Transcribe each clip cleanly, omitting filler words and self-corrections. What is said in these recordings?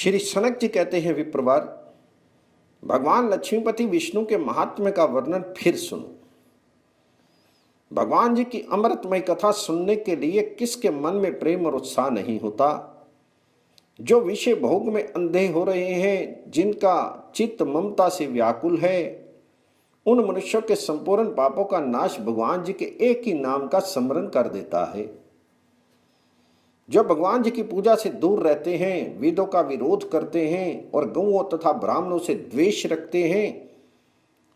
श्री सनक जी कहते हैं, विप्रवर, भगवान लक्ष्मीपति विष्णु के महात्म्य का वर्णन फिर सुनो। भगवान जी की अमृतमय कथा सुनने के लिए किसके मन में प्रेम और उत्साह नहीं होता। जो विषय भोग में अंधे हो रहे हैं, जिनका चित्त ममता से व्याकुल है, उन मनुष्यों के संपूर्ण पापों का नाश भगवान जी के एक ही नाम का स्मरण कर देता है। जो भगवान जी की पूजा से दूर रहते हैं, वेदों का विरोध करते हैं और गौओं तथा ब्राह्मणों से द्वेष रखते हैं,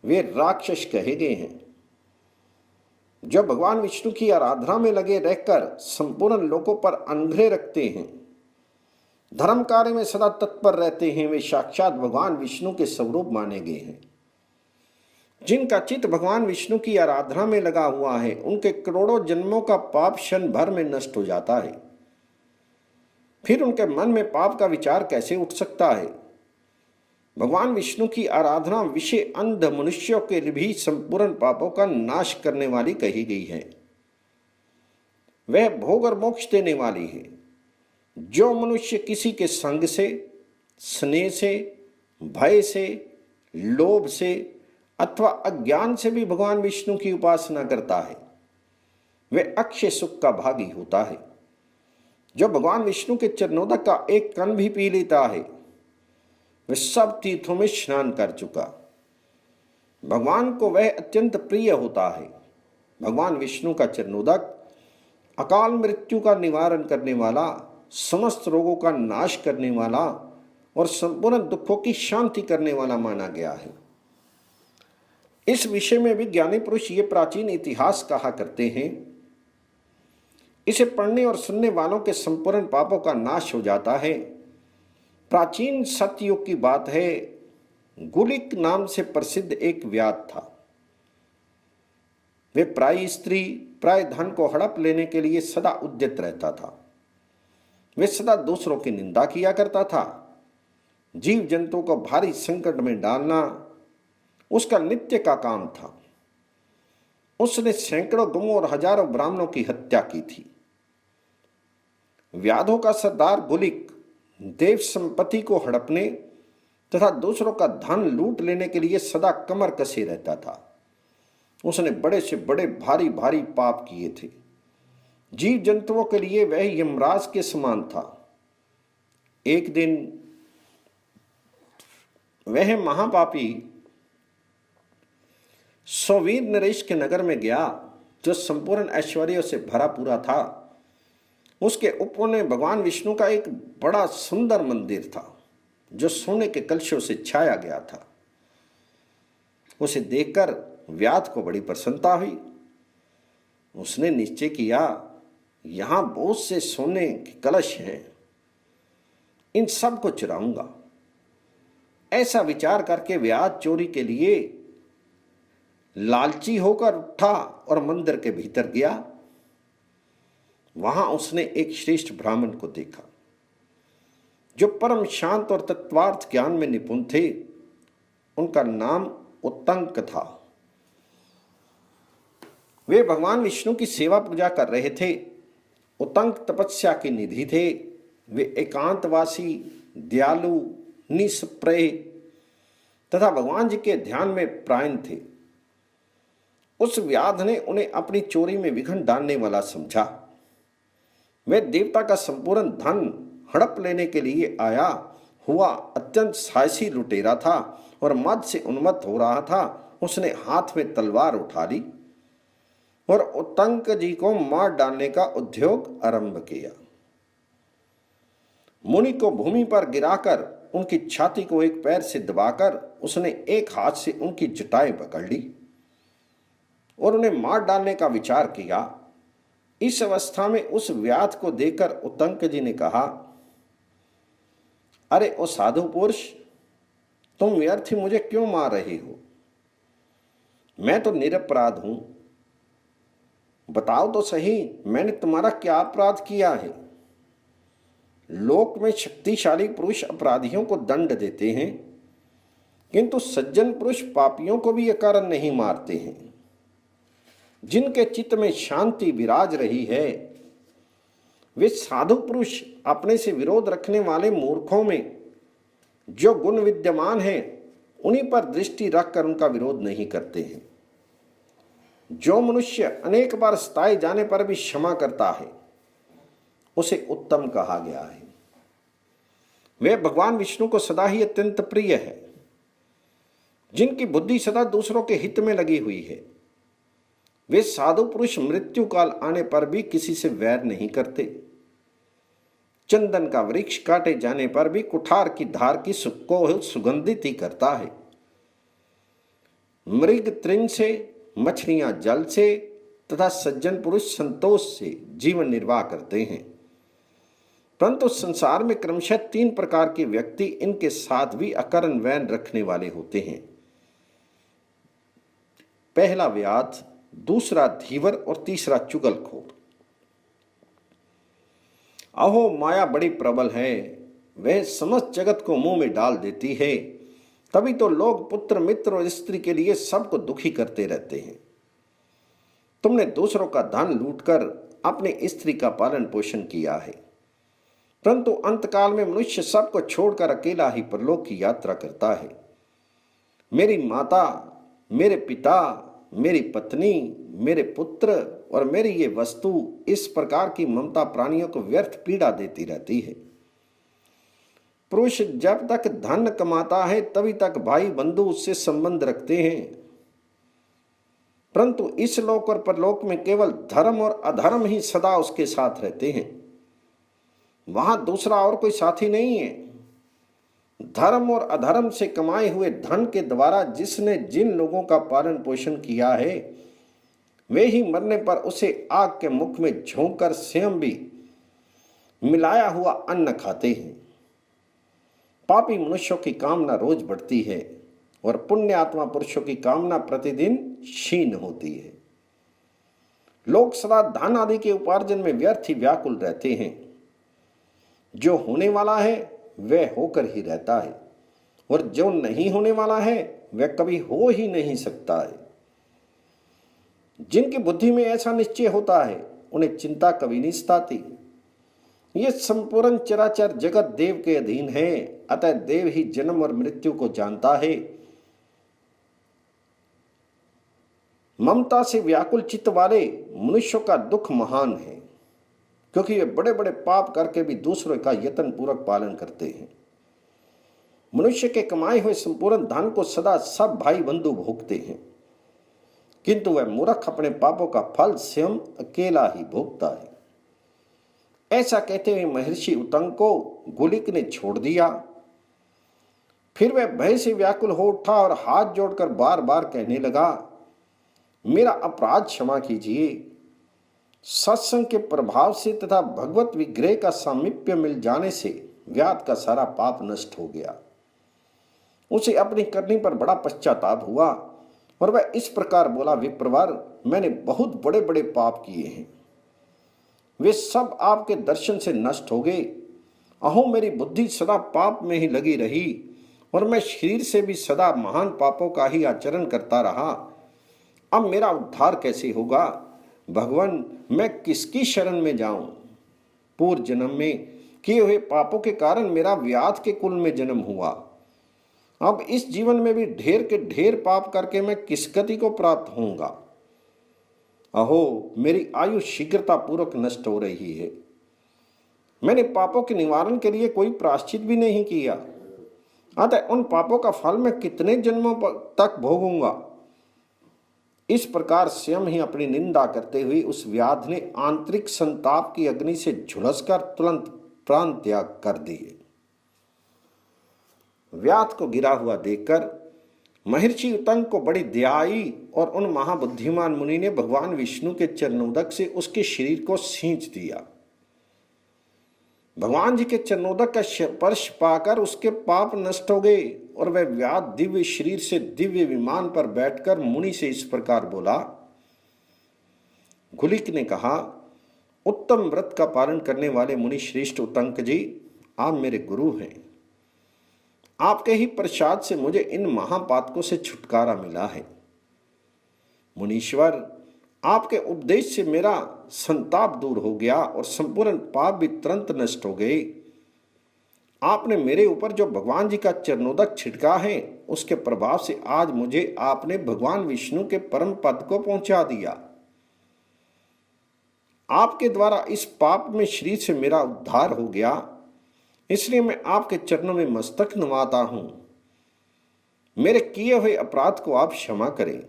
वे राक्षस कहे गए हैं। जो भगवान विष्णु की आराधना में लगे रहकर संपूर्ण लोगों पर अनुग्रह रखते हैं, धर्म कार्य में सदा तत्पर रहते हैं, वे साक्षात भगवान विष्णु के स्वरूप माने गए हैं। जिनका चित्त भगवान विष्णु की आराधना में लगा हुआ है, उनके करोड़ों जन्मों का पाप क्षण भर में नष्ट हो जाता है। फिर उनके मन में पाप का विचार कैसे उठ सकता है। भगवान विष्णु की आराधना विषय अंध मनुष्यों के भी संपूर्ण पापों का नाश करने वाली कही गई है। वह भोग और मोक्ष देने वाली है। जो मनुष्य किसी के संग से, स्नेह से, भय से, लोभ से अथवा अज्ञान से भी भगवान विष्णु की उपासना करता है, वह अक्षय सुख का भागी होता है। जो भगवान विष्णु के चरणोदक का एक कण भी पी लेता है, वह सब तीर्थों में स्नान कर चुका। भगवान को वह अत्यंत प्रिय होता है। भगवान विष्णु का चरणोदक अकाल मृत्यु का निवारण करने वाला, समस्त रोगों का नाश करने वाला और संपूर्ण दुखों की शांति करने वाला माना गया है। इस विषय में भी ज्ञानी पुरुष ये प्राचीन इतिहास कहा करते हैं। इसे पढ़ने और सुनने वालों के संपूर्ण पापों का नाश हो जाता है। प्राचीन सतयुग की बात है। गुलिक नाम से प्रसिद्ध एक व्याध था। वे प्राय स्त्री, प्राय धन को हड़प लेने के लिए सदा उद्यत रहता था। वे सदा दूसरों की निंदा किया करता था। जीव जंतुओं को भारी संकट में डालना उसका नित्य का काम था। उसने सैकड़ों गौओं और हजारों ब्राह्मणों की हत्या की थी। व्याधों का सरदार गुलिक देव संपत्ति को हड़पने तथा दूसरों का धन लूट लेने के लिए सदा कमर कसे रहता था। उसने बड़े से बड़े भारी भारी पाप किए थे। जीव जंतुओं के लिए वह यमराज के समान था। एक दिन वह महापापी सौवीर नरेश के नगर में गया, जो संपूर्ण ऐश्वर्यों से भरा पूरा था। उसके ऊपर में भगवान विष्णु का एक बड़ा सुंदर मंदिर था, जो सोने के कलशों से छाया गया था। उसे देखकर व्याध को बड़ी प्रसन्नता हुई। उसने निश्चय किया, यहां बहुत से सोने के कलश हैं, इन सब को चुराऊंगा। ऐसा विचार करके व्याध चोरी के लिए लालची होकर उठा और मंदिर के भीतर गया। वहां उसने एक श्रेष्ठ ब्राह्मण को देखा, जो परम शांत और तत्वार्थ ज्ञान में निपुण थे। उनका नाम उत्तंक था। वे भगवान विष्णु की सेवा पूजा कर रहे थे। उत्तंक तपस्या की निधि थे। वे एकांतवासी, दयालु, निष्प्रय तथा भगवान जी के ध्यान में प्रायण थे। उस व्याध ने उन्हें अपनी चोरी में विघ्न डालने वाला समझा। वह देवता का संपूर्ण धन हड़प लेने के लिए आया हुआ अत्यंत साहसी लुटेरा था और मद से उन्मत्त हो रहा था। उसने हाथ में तलवार उठा ली और उत्तंक जी को मार डालने का उद्योग आरंभ किया। मुनि को भूमि पर गिराकर उनकी छाती को एक पैर से दबाकर उसने एक हाथ से उनकी जटाएं पकड़ ली और उन्हें मार डालने का विचार किया। इस अवस्था में उस व्याध को देखकर उत्तंक जी ने कहा, अरे ओ साधु पुरुष, तुम व्यर्थ ही मुझे क्यों मार रहे हो? मैं तो निरपराध हूं। बताओ तो सही, मैंने तुम्हारा क्या अपराध किया है? लोक में शक्तिशाली पुरुष अपराधियों को दंड देते हैं, किंतु सज्जन पुरुष पापियों को भी अकारण नहीं मारते हैं। जिनके चित्त में शांति विराज रही है, वे साधु पुरुष अपने से विरोध रखने वाले मूर्खों में जो गुण विद्यमान हैं उन्हीं पर दृष्टि रखकर उनका विरोध नहीं करते हैं। जो मनुष्य अनेक बार सताए जाने पर भी क्षमा करता है उसे उत्तम कहा गया है। वे भगवान विष्णु को सदा ही अत्यंत प्रिय है। जिनकी बुद्धि सदा दूसरों के हित में लगी हुई है वे साधु पुरुष मृत्यु काल आने पर भी किसी से वैर नहीं करते। चंदन का वृक्ष काटे जाने पर भी कुठार की धार की सुख को सुगंधित ही करता है। मृग तृण से, मछलियां जल से तथा सज्जन पुरुष संतोष से जीवन निर्वाह करते हैं। परंतु संसार में क्रमशः 3 प्रकार के व्यक्ति इनके साथ भी अकरण वैन रखने वाले होते हैं। पहला व्याध, दूसरा धीवर और तीसरा चुगलखोर। अहो माया बड़ी प्रबल है, वह समस्त जगत को मुंह में डाल देती है। तभी तो लोग पुत्र मित्र और स्त्री के लिए सबको दुखी करते रहते हैं। तुमने दूसरों का धन लूटकर अपनी स्त्री का पालन पोषण किया है, परंतु अंतकाल में मनुष्य सबको छोड़कर अकेला ही परलोक की यात्रा करता है। मेरी माता, मेरे पिता, मेरी पत्नी, मेरे पुत्र और मेरी ये वस्तु, इस प्रकार की ममता प्राणियों को व्यर्थ पीड़ा देती रहती है। पुरुष जब तक धन कमाता है तभी तक भाई बंधु उससे संबंध रखते हैं, परंतु इस लोक और परलोक में केवल धर्म और अधर्म ही सदा उसके साथ रहते हैं। वहां दूसरा और कोई साथी नहीं है। धर्म और अधर्म से कमाए हुए धन के द्वारा जिसने जिन लोगों का पालन पोषण किया है वे ही मरने पर उसे आग के मुख में झोंककर स्वयं भी मिलाया हुआ अन्न खाते हैं। पापी मनुष्यों की कामना रोज बढ़ती है और पुण्य आत्मा पुरुषों की कामना प्रतिदिन क्षीण होती है। लोग सदा धन आदि के उपार्जन में व्यर्थ ही व्याकुल रहते हैं। जो होने वाला है वह होकर ही रहता है और जो नहीं होने वाला है वह कभी हो ही नहीं सकता है। जिनकी बुद्धि में ऐसा निश्चय होता है उन्हें चिंता कभी नहीं सताती। ये संपूर्ण चराचर जगत देव के अधीन है, अतः देव ही जन्म और मृत्यु को जानता है। ममता से व्याकुल चित्त वाले मनुष्यों का दुख महान है, क्योंकि वे बड़े बड़े पाप करके भी दूसरों का यत्न पूर्वक पालन करते हैं। मनुष्य के कमाए हुए संपूर्ण धन को सदा सब भाई बंधु भोगते हैं, किंतु वह मूर्ख अपने पापों का फल स्वयं अकेला ही भोगता है। ऐसा कहते हुए महर्षि उतंग को गुलिक ने छोड़ दिया। फिर वह भय से व्याकुल हो उठा और हाथ जोड़कर बार बार कहने लगा, मेरा अपराध क्षमा कीजिए। सत्संग के प्रभाव से तथा भगवत विग्रह का सामीप्य मिल जाने से व्याध का सारा पाप नष्ट हो गया। उसे अपनी करनी पर बड़ा पश्चाताप हुआ और वह इस प्रकार बोला, विप्रवर, मैंने बहुत बड़े बड़े पाप किए हैं, वे सब आपके दर्शन से नष्ट हो गए। अहो मेरी बुद्धि सदा पाप में ही लगी रही और मैं शरीर से भी सदा महान पापों का ही आचरण करता रहा। अब मेरा उद्धार कैसे होगा? भगवान, मैं किसकी शरण में जाऊं? पूर्व जन्म में किए हुए पापों के कारण मेरा व्याध के कुल में जन्म हुआ। अब इस जीवन में भी ढेर के ढेर पाप करके मैं किस गति को प्राप्त होऊंगा? अहो मेरी आयु शीघ्रता पूर्वक नष्ट हो रही है। मैंने पापों के निवारण के लिए कोई प्रायश्चित भी नहीं किया, अतः उन पापों का फल मैं कितने जन्मों तक भोगूंगा? इस प्रकार स्वयं ही अपनी निंदा करते हुए उस व्याध ने आंतरिक संताप की अग्नि से झुलसकर तुरंत प्राण त्याग कर दिए। व्याध को गिरा हुआ देखकर महर्षि उतंग को बड़ी दया आई और उन महाबुद्धिमान मुनि ने भगवान विष्णु के चरणोदक से उसके शरीर को सींच दिया। भगवान जी के चरणोदक का स्पर्श पाकर उसके पाप नष्ट हो गए और वह व्याध दिव्य शरीर से दिव्य विमान पर बैठकर मुनि से इस प्रकार बोला। गुलिक ने कहा, उत्तम व्रत का पालन करने वाले मुनि श्रेष्ठ उतंक जी, आप मेरे गुरु हैं। आपके ही प्रसाद से मुझे इन महापातकों से छुटकारा मिला है। मुनीश्वर, आपके उपदेश से मेरा संताप दूर हो गया और संपूर्ण पाप भी तुरंत नष्ट हो गए। आपने मेरे ऊपर जो भगवान जी का चरणोदक छिड़का है, उसके प्रभाव से आज मुझे आपने भगवान विष्णु के परम पद को पहुंचा दिया। आपके द्वारा इस पाप में शरीर से मेरा उद्धार हो गया, इसलिए मैं आपके चरणों में मस्तक नवाता हूं। मेरे किए हुए अपराध को आप क्षमा करें।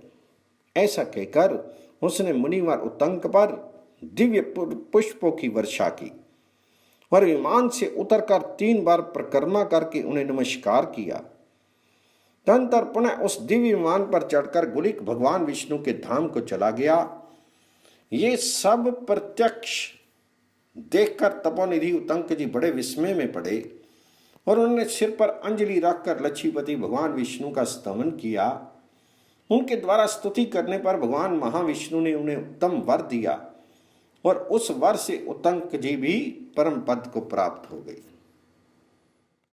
ऐसा कहकर उसने मुनिवर उत्तंक पर दिव्य पुष्पों की वर्षा की और विमान से उतरकर 3 बार परिक्रमा करके उन्हें नमस्कार किया। तदनंतर पुनः उस दिव्य विमान पर चढ़कर गुलिक भगवान विष्णु के धाम को चला गया। ये सब प्रत्यक्ष देखकर तपोनिधि उत्तंक जी बड़े विस्मय में पड़े और उन्होंने सिर पर अंजलि रखकर लक्ष्मीपति भगवान विष्णु का स्तवन किया। उनके द्वारा स्तुति करने पर भगवान महाविष्णु ने उन्हें उत्तम वर दिया और उस वर से उत्तंक जी भी परम पद को प्राप्त हो गई।